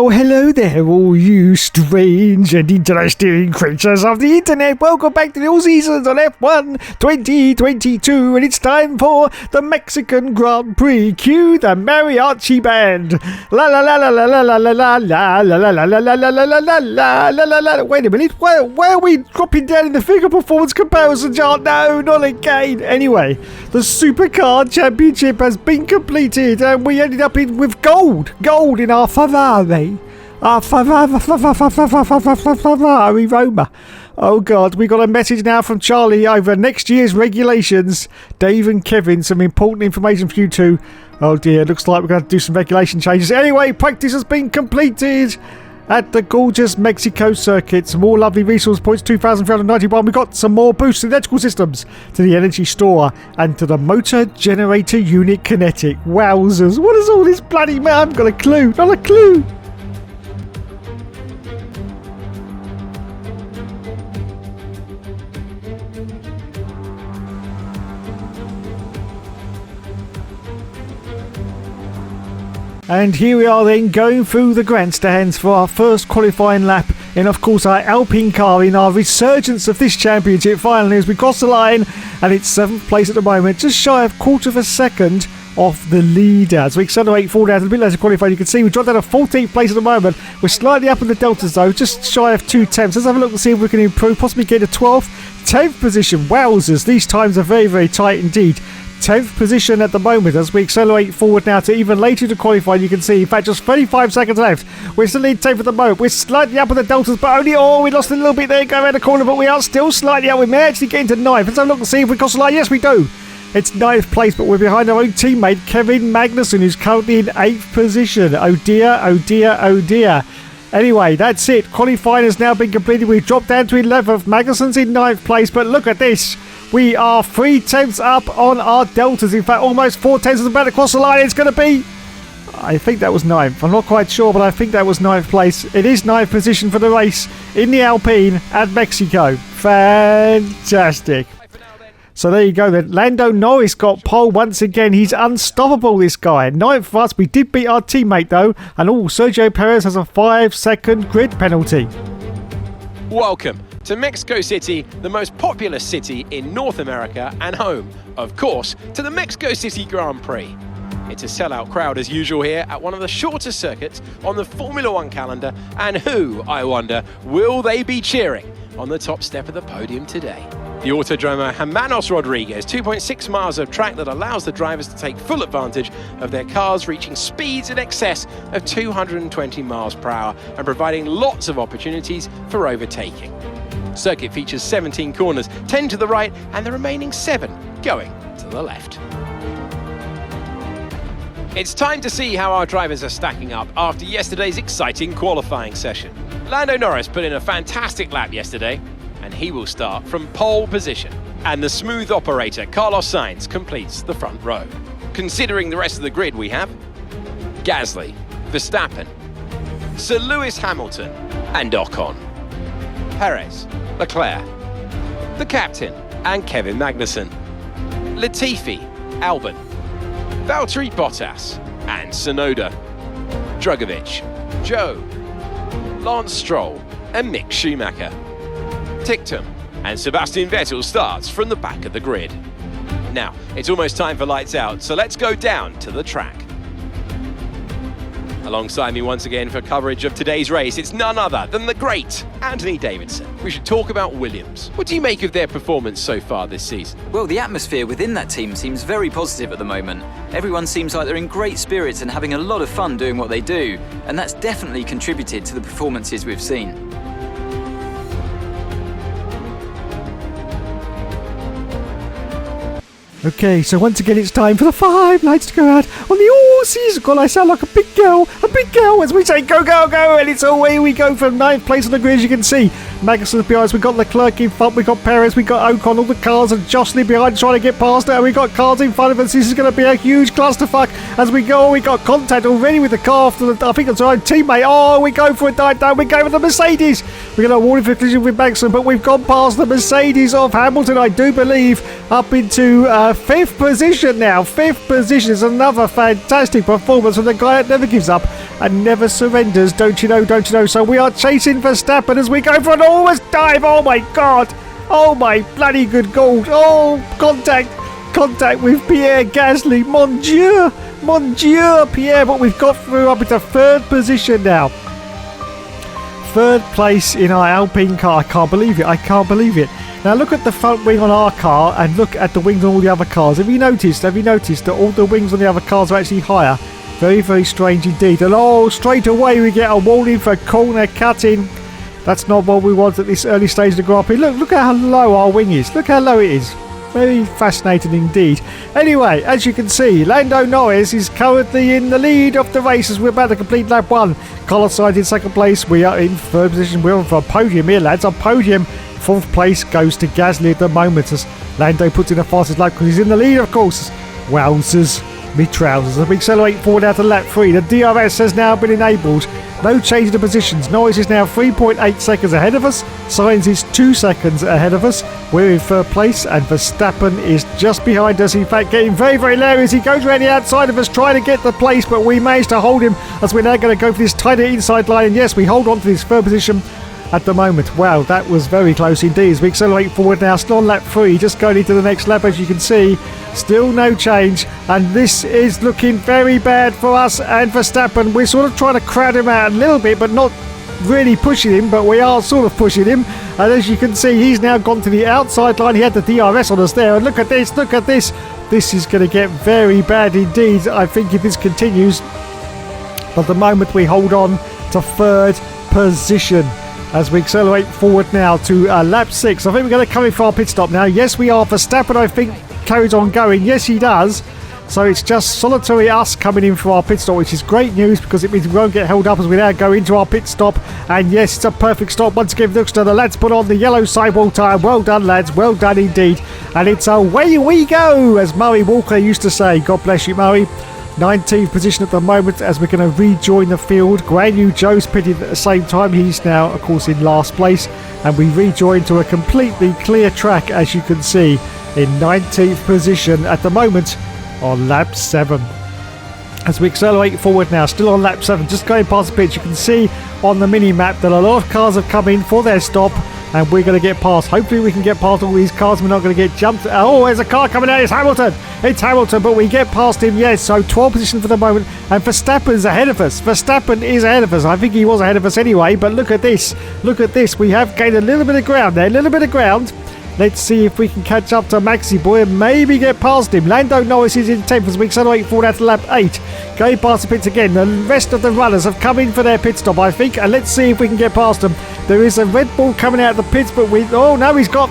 Well, hello there, all you strange and interesting creatures of the internet. Welcome back to the all seasons on F1 2022, and it's time for the Mexican Grand Prix. Cue the mariachi band. La la la la la la la la la la la la la la la la la la la la. Wait a minute, why are we dropping down in the figure performance comparison chart? No, not again. Anyway, the Supercar Championship has been completed, and we ended up with gold in our Ferrari. Our Ferrari Roma. Oh God, we got a message now from Charlie over next year's regulations. Dave and Kevin, some important information for you two. Oh dear, looks like we're going to do some regulation changes. Anyway, practice has been completed at the gorgeous Mexico circuit. Some more lovely resource points, 2,391. We got some more boosts to the electrical systems, to the energy store, and to the motor generator unit kinetic. Wowzers, what is all this bloody man? I haven't got a clue, not a clue. And here we are then going through the grandstands for our first qualifying lap in, of course, our Alpine car in our resurgence of this championship. Finally, as we cross the line, and it's 7th place at the moment, just shy of quarter of a second off the leader. As we accelerate forward out a bit later qualifying, you can see we dropped down to 14th place at the moment. We're slightly up in the deltas though, just shy of 2 tenths. Let's have a look and see if we can improve, possibly get a 12th, 10th position. Wowzers, these times are very, very tight indeed. 10th position at the moment as we accelerate forward now to even later to qualify. You can see, in fact, just 35 seconds left. We're still in 10th at the moment. We're slightly up in the deltas, but only, we lost a little bit there going around the corner, but we are still slightly up. We may actually get into 9th. Let's have a look and see if we cross the line. Yes, we do. It's 9th place, but we're behind our own teammate, Kevin Magnussen, who's currently in 8th position. Oh dear, oh dear, oh dear. Anyway, that's it. Qualifying has now been completed. We've dropped down to 11th. Magnussen's in 9th place, but look at this. We are 3 tenths up on our deltas. In fact, almost 4 tenths is about to cross the line. It's going to be... I think that was 9th. I'm not quite sure, but I think that was 9th place. It is 9th position for the race in the Alpine at Mexico. Fantastic. So there you go then. Lando Norris got pole once again. He's unstoppable, this guy. 9th for us. We did beat our teammate though. And Sergio Perez has a 5-second grid penalty. Welcome to Mexico City, the most populous city in North America and home, of course, to the Mexico City Grand Prix. It's a sellout crowd as usual here at one of the shortest circuits on the Formula One calendar, and who, I wonder, will they be cheering on the top step of the podium today? The Autodromo Hermanos Rodriguez, 2.6 miles of track that allows the drivers to take full advantage of their cars reaching speeds in excess of 220 miles per hour and providing lots of opportunities for overtaking. Circuit features 17 corners, 10 to the right and the remaining 7 going to the left. It's time to see how our drivers are stacking up after yesterday's exciting qualifying session. Lando Norris put in a fantastic lap yesterday, and he will start from pole position. And the smooth operator Carlos Sainz completes the front row. Considering the rest of the grid, we have Gasly, Verstappen, Sir Lewis Hamilton and Ocon, Perez, Leclerc, the captain and Kevin Magnussen, Latifi, Albon, Valtteri Bottas and Tsunoda, Drugovich, Joe, Lance Stroll and Mick Schumacher. Ticktum and Sebastian Vettel starts from the back of the grid. Now, it's almost time for lights out, so let's go down to the track. Alongside me once again for coverage of today's race, it's none other than the great Anthony Davidson. We should talk about Williams. What do you make of their performance so far this season? Well, the atmosphere within that team seems very positive at the moment. Everyone seems like they're in great spirits and having a lot of fun doing what they do, and that's definitely contributed to the performances we've seen. Okay, so once again it's time for the 5 lights to go out on the all-season. God, I sound like a big girl as we say go, go, go, and it's away we go from 9th place on the grid, as you can see. Magnussen's behind us, we've got Leclerc in front, we've got Perez, we've got Ocon, all the cars are jostling behind trying to get past it, and we've got cars in front of us. This is going to be a huge clusterfuck as we go. We got contact already with the car after I think it's our own teammate. Oh, we go for a dive down, we go for the Mercedes. We're going to warn for collision with Magnussen, but we've gone past the Mercedes of Hamilton, I do believe, up into 5th position now. 5th position is another fantastic fantastic performance from the guy that never gives up and never surrenders, don't you know? So we are chasing Verstappen as we go for an almost dive. Oh my God. Oh my bloody good God. Oh, contact with Pierre Gasly. Mon Dieu, Pierre, but we've got through up into third position now. Third place in our Alpine car. I can't believe it. Now look at the front wing on our car and look at the wings on all the other cars. Have you noticed that all the wings on the other cars are actually higher? Very, very strange indeed. And straight away we get a warning for corner cutting. That's not what we want at this early stage of the Grand Prix. Look at how low our wing is. Look how low it is. Very fascinating indeed. Anyway, as you can see, Lando Norris is currently in the lead of the race as we're about to complete lap 1. Carlos Sainz in second place. We are in third position. We're on for a podium here, lads. On podium. Fourth place goes to Gasly at the moment as Lando puts in the fastest lap because he's in the lead, of course. Wowzers. Mid-trousers. As we accelerate forward out to lap 3. The DRS has now been enabled. No change in the positions. Norris is now 3.8 seconds ahead of us. Sainz is 2 seconds ahead of us. We're in third place and Verstappen is just behind us. In fact, getting very, very low as he goes around the outside of us trying to get the place, but we managed to hold him as we're now going to go for this tighter inside line. And yes, we hold on to this third position at the moment. Wow, that was very close indeed as we accelerate forward now. Still on lap 3, just going into the next lap as you can see. Still no change, and this is looking very bad for us and Verstappen. We're sort of trying to crowd him out a little bit, but not really pushing him, but we are sort of pushing him. And as you can see, he's now gone to the outside line. He had the DRS on us there, and look at this. This is going to get very bad indeed, I think, if this continues. But at the moment we hold on to third position as we accelerate forward now to lap 6. I think we're going to come in for our pit stop now. Yes, we are. Verstappen, I think, carries on going. Yes, he does. So it's just solitary us coming in for our pit stop, which is great news because it means we won't get held up as we now go into our pit stop. And yes, it's a perfect stop. Once again, looks to the lads put on the yellow sidewall tyre. Well done, lads. Well done indeed. And it's away we go, as Murray Walker used to say. God bless you, Murray. 19th position at the moment as we're going to rejoin the field. Guan Yu Zhou's pitted at the same time. He's now, of course, in last place. And we rejoin to a completely clear track, as you can see, in 19th position at the moment on lap 7. As we accelerate forward now, still on lap 7, just going past the pitch, you can see on the mini-map that a lot of cars have come in for their stop, and we're going to get past. Hopefully we can get past all these cars. We're not going to get jumped. Oh, there's a car coming out. It's Hamilton, but we get past him, yes. So 12th position for the moment, and Verstappen's ahead of us. Verstappen is ahead of us. I think he was ahead of us anyway, but look at this. We have gained a little bit of ground there, Let's see if we can catch up to Maxi Boy and maybe get past him. Lando Norris is in 10th as we accelerate forward out to lap 8. Going past the pits again. The rest of the runners have come in for their pit stop, I think. And let's see if we can get past them. There is a Red Bull coming out of the pits, but oh no, he's got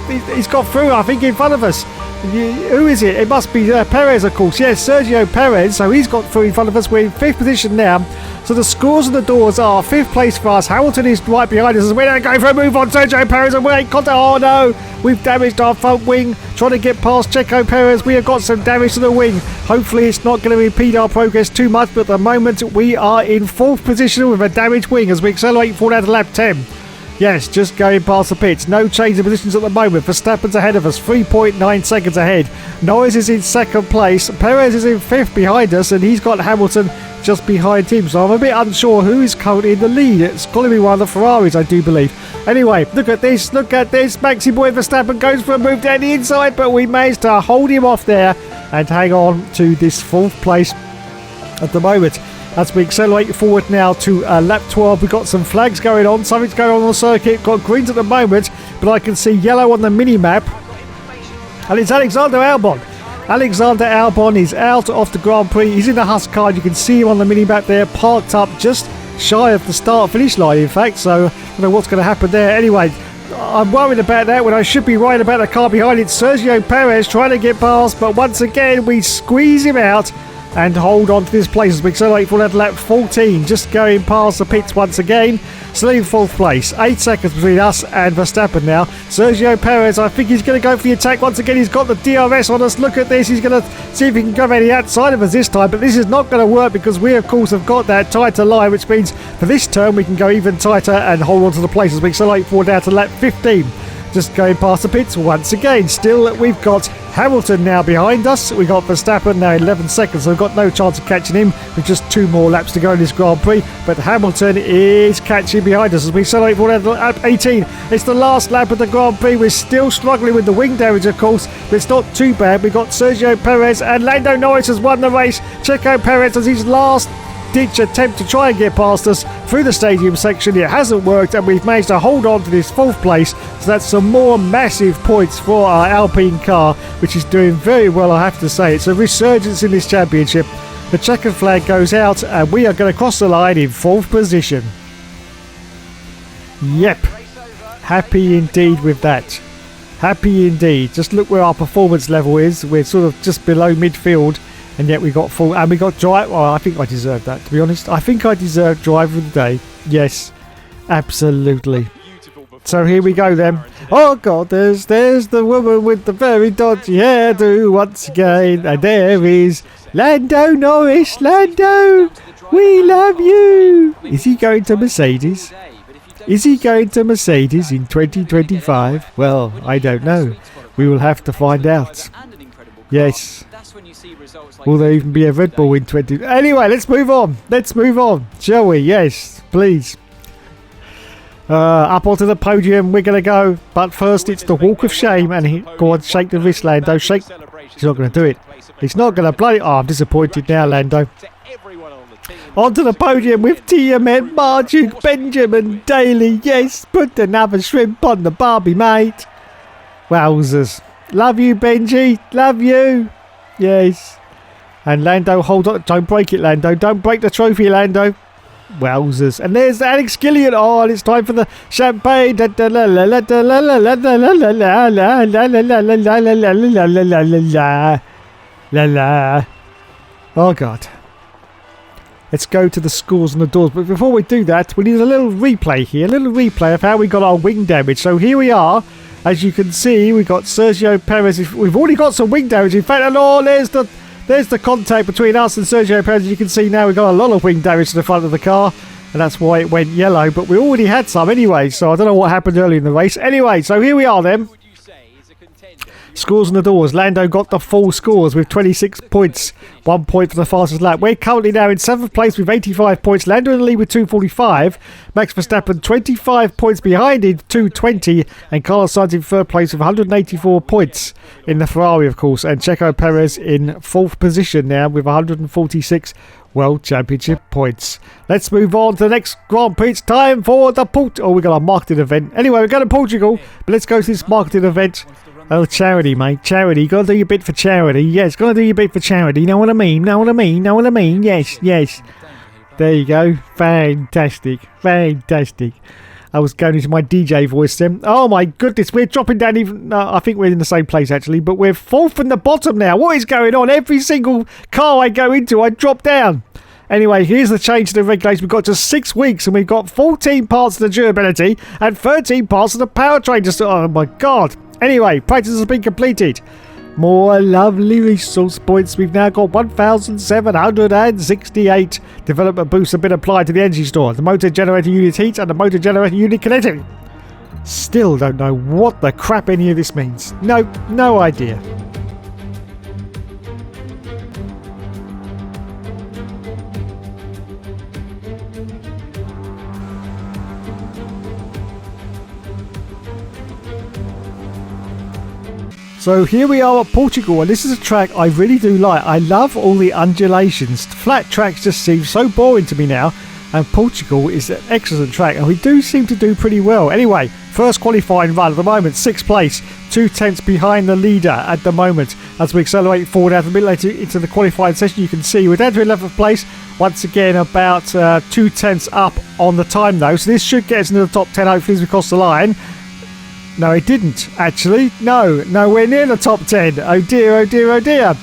through, I think, in front of us. Who is it? It must be Perez, of course. Yes, Sergio Perez. So he's got through in front of us. We're in 5th position now. So the scores on the doors are 5th place for us. Hamilton is right behind us as we're now going for a move on Sergio Perez, and we ain't contact. Oh no, we've damaged our front wing trying to get past Checo Perez. We have got some damage to the wing. Hopefully it's not going to impede our progress too much, but at the moment we are in 4th position with a damaged wing as we accelerate forward out to lap 10. Yes, just going past the pits. No change in positions at the moment. Verstappen's ahead of us, 3.9 seconds ahead. Norris is in 2nd place. Perez is in 5th behind us, and he's got Hamilton just behind him. So I'm a bit unsure who is currently in the lead. It's got to be one of the Ferraris, I do believe. Anyway, look at this. Maxi Boy Verstappen goes for a move down the inside, but we managed to hold him off there and hang on to this 4th place at the moment. As we accelerate forward now to lap 12, we've got some flags going on. Something's going on the circuit. Got greens at the moment, but I can see yellow on the mini-map. And it's Alexander Albon. Alexander Albon is out of the Grand Prix. He's in the Haas car. You can see him on the mini-map there, parked up just shy of the start-finish line, in fact. So I don't know what's going to happen there. Anyway, I'm worried about that when I should be worried about the car behind it. Sergio Perez trying to get past, but once again, we squeeze him out and hold on to this place as we accelerate forward at lap 14, just going past the pits once again. Still in 4th place, 8 seconds between us and Verstappen now. Sergio Perez, I think he's going to go for the attack once again. He's got the DRS on us. Look at this. He's going to see if he can go around the outside of us this time, but this is not going to work because we, of course, have got that tighter line, which means for this turn we can go even tighter and hold on to the places. We accelerate forward out to lap 15. Just going past the pits once again. Still, we've got Hamilton now behind us. We got Verstappen now 11 seconds, so we've got no chance of catching him with just 2 more laps to go in this Grand Prix. But Hamilton is catching behind us as we accelerate forward at lap 18. It's the last lap of the Grand Prix. We're still struggling with the wing damage, of course, but it's not too bad. We've got Sergio Perez and Lando Norris has won the race. Checo Perez as his last ditch attempt to try and get past us through the stadium section. It hasn't worked, and we've managed to hold on to this 4th place, so that's some more massive points for our Alpine car, which is doing very well, I have to say. It's a resurgence in this championship. The checkered flag goes out and we are going to cross the line in 4th position. Yep, happy indeed with that. Happy indeed. Just look where our performance level is. We're sort of just below midfield, and yet we got full, and we got drive. Well, I think I deserved that, to be honest. I think I deserved driver of the day. Yes, absolutely. So here we go then. Oh God, there's the woman with the very dodgy hairdo once again, and there is Lando Norris. Lando, we love you. Is he going to Mercedes? Is he going to Mercedes in 2025? Well, I don't know. We will have to find out. Yes. Will there even be a Red Bull in 20... Anyway, let's move on. Let's move on, shall we? Yes, please. Up onto the podium we're going to go. But first it's the walk of shame. And go on, shake the wrist, Lando. Shake. He's not going to do it. He's not going to blow it. Oh, I'm disappointed now, Lando. Onto the podium with Tiamat, Marjuk, Benjamin, Daly. Yes, put another shrimp on the Barbie, mate. Wowzers. Love you, Benji. Love you. Yes. And Lando, hold on. Don't break it, Lando. Don't break the trophy, Lando. Wowzers. And there's Alex Gillian. Oh, and it's time for the champagne. Oh, God. Let's go to the scores and the doors. But before we do that, we need a little replay here. A little replay of how we got our wing damage. So here we are. As you can see, we've got Sergio Perez. We've already got some wing damage. In fact, oh, there's the contact between us and Sergio Perez. As you can see now, we've got a lot of wing damage to the front of the car. And that's why it went yellow. But we already had some anyway. So I don't know what happened early in the race. Anyway, so here we are then. Scores on the doors. Lando got the full scores with 26 points. 1 point for the fastest lap. We're currently now in 7th place with 85 points. Lando in the lead with 245. Max Verstappen 25 points behind in 220. And Carlos Sainz in 3rd place with 184 points in the Ferrari, of course. And Checo Perez in 4th position now with 146 World Championship points. Let's move on to the next Grand Prix. It's time for the we got a marketing event. Anyway, we're going to Portugal. But let's go to this marketing event. Oh, charity, mate. Charity. You got to do your bit for charity. Yes, got to do your bit for charity. You know what I mean? Know what I mean? Know what I mean? Yes, yes. There you go. Fantastic. Fantastic. I was going into my DJ voice then. Oh, my goodness. We're dropping down even... No, I think we're in the same place, actually. But we're 4th from the bottom now. What is going on? Every single car I go into, I drop down. Anyway, here's the change to the regulations. We've got just 6 weeks and we've got 14 parts of the durability and 13 parts of the powertrain. Just, oh, my God. Anyway, practice has been completed. More lovely resource points. We've now got 1,768. Development boosts have been applied to the energy store. The motor generator unit heat and the motor generator unit connecting. Still don't know what the crap any of this means. No idea. So here we are at Portugal, and this is a track I really do like. I love all the undulations. Flat tracks just seem so boring to me now, and Portugal is an excellent track, and we do seem to do pretty well. Anyway, first qualifying run at the moment, 6th place, 2 tenths behind the leader at the moment. As we accelerate forward out a bit later into the qualifying session, you can see we're down to 11th place. Once again, about 2 tenths up on the time though, so this should get us into the top 10 hopefully as we cross the line. No, it didn't, actually. No, nowhere near the top 10. Oh dear, oh dear, oh dear.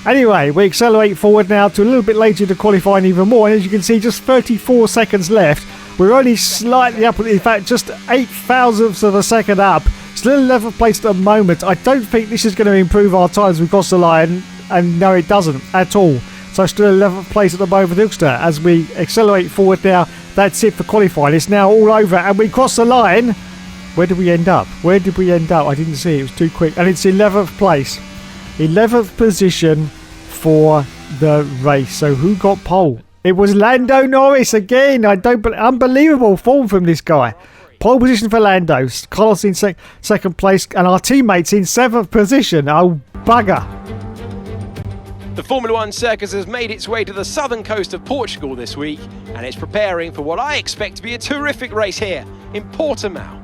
Anyway, we accelerate forward now to a little bit later to qualifying even more. And as you can see, just 34 seconds left. We're only slightly up, in fact, just 8 thousandths of a second up. Still 11th place at the moment. I don't think this is going to improve our times as we cross the line. And no, it doesn't at all. So still 11th place at the moment with Ilkster. As we accelerate forward now, that's it for qualifying. It's now all over and we cross the line. Where did we end up? Where did we end up? I didn't see. It was too quick. And it's 11th place. 11th position for the race. So who got pole? It was Lando Norris again. Unbelievable form from this guy. Pole position for Lando. Carlos in second place, and our teammates in 7th position. Oh, bugger. The Formula One circus has made its way to the southern coast of Portugal this week, and it's preparing for what I expect to be a terrific race here in Portimao.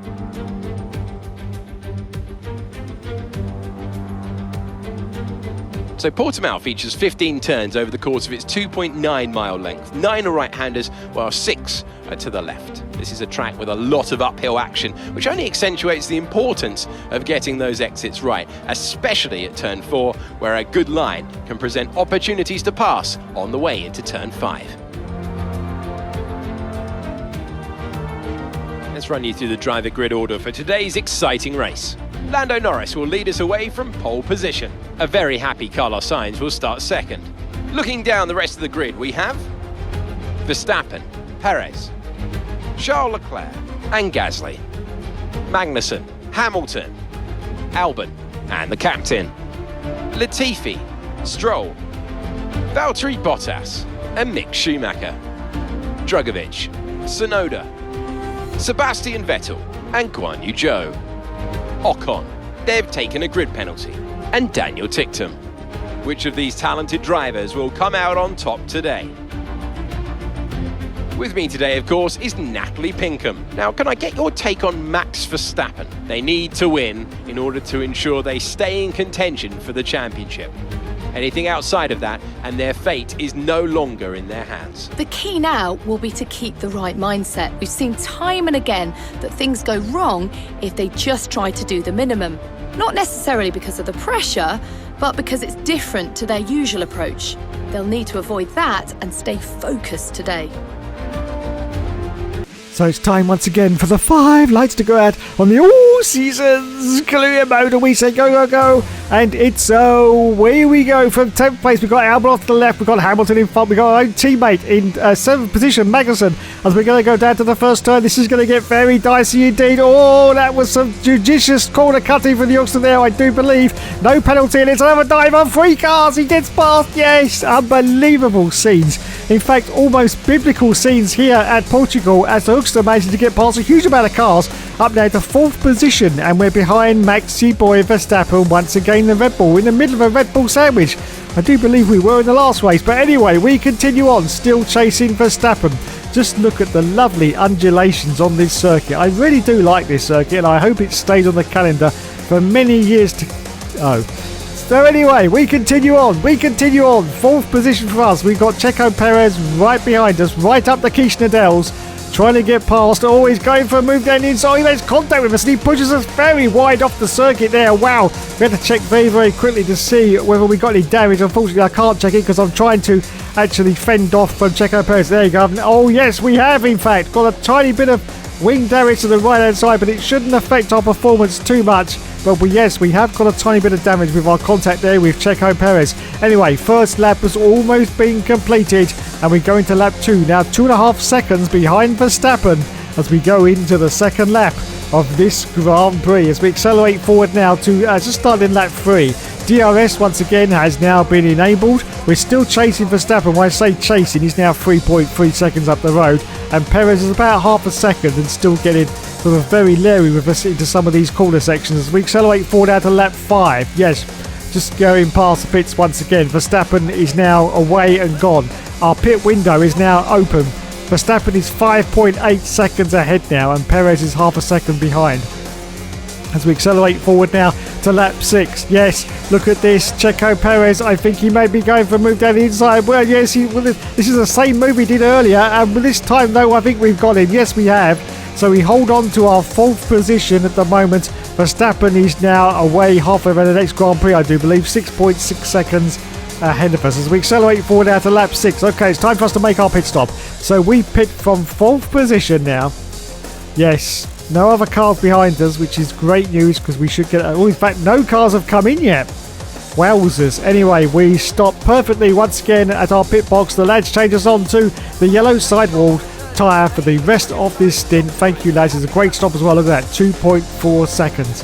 So Portimao features 15 turns over the course of its 2.9 mile length. 9 are right-handers, while 6 are to the left. This is a track with a lot of uphill action, which only accentuates the importance of getting those exits right, especially at turn 4, where a good line can present opportunities to pass on the way into turn 5. Let's run you through the driver grid order for today's exciting race. Lando Norris will lead us away from pole position. A very happy Carlos Sainz will start second. Looking down the rest of the grid, we have Verstappen, Perez, Charles Leclerc and Gasly, Magnussen, Hamilton, Albon and the captain, Latifi, Stroll, Valtteri Bottas and Mick Schumacher, Drugovich, Tsunoda, Sebastian Vettel and Guan Yu Zhou, Ocon, they've taken a grid penalty, and Daniel Ticktum. Which of these talented drivers will come out on top today? With me today, of course, is Natalie Pinkham. Now, can I get your take on Max Verstappen? They need to win in order to ensure they stay in contention for the championship. Anything outside of that, and their fate is no longer in their hands. The key now will be to keep the right mindset. We've seen time and again that things go wrong if they just try to do the minimum. Not necessarily because of the pressure, but because it's different to their usual approach. They'll need to avoid that and stay focused today. So it's time once again for the 5 lights to go out on the All Seasons career mode, and we say go, go, go. And it's away we go from 10th place. We've got Albon off to the left, we've got Hamilton in front, we've got our own teammate in 7th position, Magnussen, as we're going to go down to the first turn. This is going to get very dicey indeed. Oh, that was some judicious corner cutting from the youngster there, I do believe. No penalty, and it's another dive on 3 cars. He gets past, yes, unbelievable scenes. In fact, almost biblical scenes here at Portugal as the Hookster manages to get past a huge amount of cars up now to 4th position, and we're behind Maxi Boy Verstappen once again, the Red Bull in the middle of a Red Bull sandwich. I do believe we were in the last race, but anyway, we continue on, still chasing Verstappen. Just look at the lovely undulations on this circuit. I really do like this circuit, and I hope it stays on the calendar for many years to... So anyway, we continue on. 4th position for us. We've got Checo Perez right behind us, right up the Kirchner Dells, trying to get past. Oh, he's going for a move down the inside. He makes contact with us and he pushes us very wide off the circuit there. Wow. We had to check very, very quickly to see whether we got any damage. Unfortunately, I can't check it because I'm trying to actually fend off from Checo Perez. There you go. Oh, yes, we have, in fact, got a tiny bit of wing damage to the right-hand side, but it shouldn't affect our performance too much. But yes, we have got a tiny bit of damage with our contact there with Checo Perez. Anyway, first lap has almost been completed, and we go into lap 2. Now 2.5 seconds behind Verstappen as we go into the second lap of this Grand Prix. As we accelerate forward now to just starting lap 3. DRS once again has now been enabled. We're still chasing Verstappen. When I say chasing, he's now 3.3 seconds up the road, and Perez is about half a second and still getting sort of very leery with us into some of these corner sections. As we accelerate forward out to lap 5. Yes, just going past the pits once again. Verstappen is now away and gone. Our pit window is now open. Verstappen is 5.8 seconds ahead now, and Perez is half a second behind. As we accelerate forward now to lap 6. Yes, look at this. Checo Perez, I think he may be going for a move down the inside. Well, yes, this is the same move he did earlier, and this time, though, I think we've got him. Yes, we have. So we hold on to our 4th position at the moment. Verstappen is now away halfway around the next Grand Prix, I do believe. 6.6 seconds ahead of us as we accelerate forward out to lap 6. Okay, it's time for us to make our pit stop. So we pit from 4th position now. Yes, no other cars behind us, which is great news because we should get... Oh, in fact, no cars have come in yet. Wowzers. Anyway, we stop perfectly once again at our pit box. The lads change us on to the yellow sidewall tyre for the rest of this stint. Thank you, lads. It's a great stop as well. Look at that, 2.4 seconds.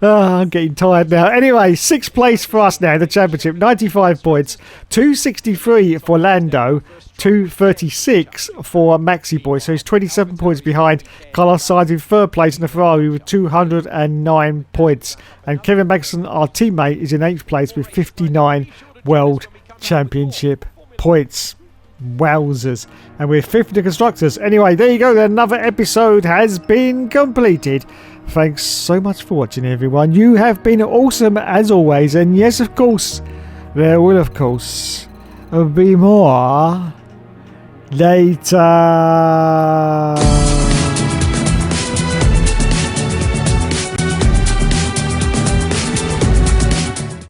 I'm getting tired now. Anyway, 6th place for us now in the championship, 95 points. 263 for Lando, 236 for Maxi Boy. So he's 27 points behind. Carlos Sainz in 3rd place in the Ferrari with 209 points. And Kevin Magnussen, our teammate, is in 8th place with 59 World Championship points. Wowzers. And we're 5th in the Constructors. Anyway, there you go. Another episode has been completed. Thanks so much for watching, everyone. You have been awesome as always. And yes, of course, there will, of course, be more later.